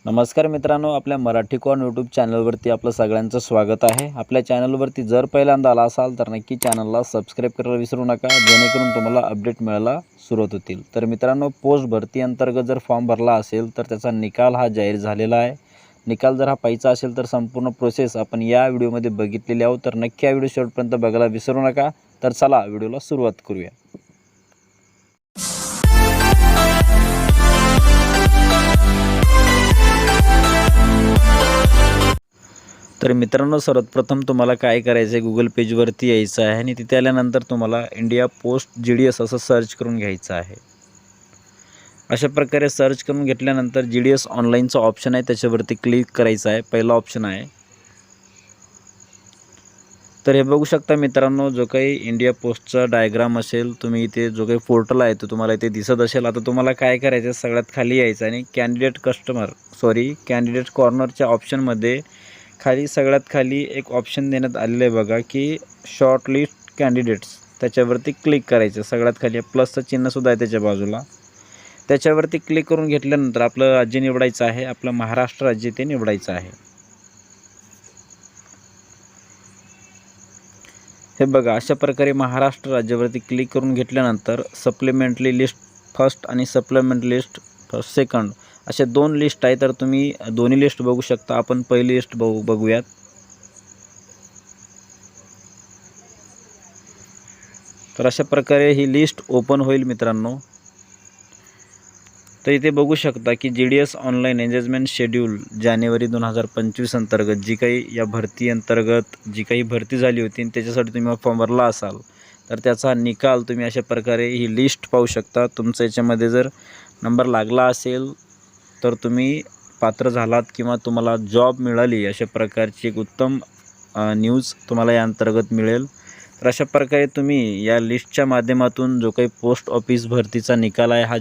नमस्कार मित्रांनो, आपल्या मराठी कॉर्न यूट्यूब चॅनलवरती आपलं सगळ्यांचं स्वागत आहे। आपल्या चॅनलवरती जर पहिल्यांदा आला असाल तर नक्की चॅनलला सबस्क्राईब करायला विसरू नका, जेणेकरून तुम्हाला अपडेट मिळायला सुरुवात होतील। तर मित्रांनो, पोस्ट भरती अंतर्गत जर फॉर्म भरला असेल तर त्याचा निकाल हा जाहीर झालेला आहे। निकाल जर हा पाहायचा असेल तर संपूर्ण प्रोसेस आपण या व्हिडिओमध्ये बघितलेली आहोत, तर नक्की हा व्हिडिओ शेवटपर्यंत बघायला विसरू नका। तर चला व्हिडिओला सुरुवात करूया। तर मित्रांनो, सर्वप्रथम तुम्हाला काय करायचं आहे, गुगल पेजवरती यायचं आहे आणि तिथे आल्यानंतर तुम्हाला इंडिया पोस्ट GDS असं सर्च करून घ्यायचं आहे। अशा प्रकारे सर्च करून घेतल्यानंतर GDS ऑनलाईनचा ऑप्शन आहे, त्याच्यावरती क्लिक करायचं आहे। पहिला ऑप्शन आहे। तर हे बघू शकता मित्रांनो, जो काही इंडिया पोस्टचा डायग्राम असेल, तुम्ही इथे जो काही पोर्टल आहे तो तुम्हाला इथे दिसत असेल। आता तुम्हाला काय करायचं, सगळ्यात खाली यायचं आणि कॅन्डिडेट कॉर्नरच्या ऑप्शनमध्ये खाली सगळ्यात खाली एक ऑप्शन देण्यात आलेलं आहे बघा, की शॉर्टलिस्ट कॅन्डिडेट्स, त्याच्यावरती क्लिक करायचं। सगळ्यात खाली प्लसचं चिन्हसुद्धा आहे त्याच्या बाजूला, त्याच्यावरती क्लिक करून घेतल्यानंतर आपलं राज्य निवडायचं आहे, आपलं महाराष्ट्र राज्य ते निवडायचं आहे। हे बघा, अशा प्रकारे महाराष्ट्र राज्यावरती क्लिक करून घेतल्यानंतर सप्लिमेंटरी लिस्ट फर्स्ट आणि सप्लिमेंटरी लिस्ट सेकंड अशा दोन लिस्ट आहे। तर तुम्ही दोन्ही लिस्ट बघू शकता। आपण पहिली लिस्ट बघूयात। तर अशा प्रकारे ही लिस्ट ओपन होईल मित्रांनो। तर इथे बघू शकता की GDS ऑनलाईन एंगेजमेंट शेड्यूल जानेवारी 2025 अंतर्गत जी काही या भरती अंतर्गत जी काही भरती झाली होती आणि त्याच्यासाठी तुम्ही फॉर्म भरला असाल तर त्याचा निकाल तुम्ही अशा प्रकारे ही लिस्ट पाहू शकता। तुमच्या याच्यामध्ये जर नंबर लागला असेल तर तुम्ही पात्र झालात किंवा तुम्हाला जॉब मिळाली, अशा प्रकारची एक उत्तम न्यूज तुम्हाला या अंतर्गत मिळेल। तर अशा प्रकारे तुम्ही या लिस्टच्या माध्यमातून जो काही पोस्ट ऑफिस भरतीचा निकाल आहे हा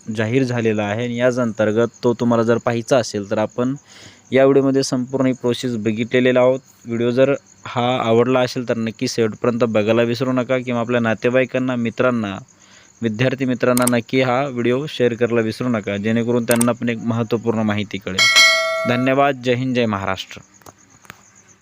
जाहीर झालेला आहे आणि याच अंतर्गत तो तुम्हाला जर पाहायचा असेल तर आपण या व्हिडिओमध्ये संपूर्ण ही प्रोसेस बघितलेली आहोत। व्हिडिओ जर हा आवडला असेल तर नक्की शेवटपर्यंत बघायला विसरू नका, किंवा आपल्या नातेवाईकांना, मित्रांना, विद्यार्थी मित्रांना नक्की हा व्हिडिओ शेअर करायला विसरू नका, जेणेकरून त्यांना पण एक महत्त्वपूर्ण माहिती कळेल। धन्यवाद। जय हिंद, जय महाराष्ट्र।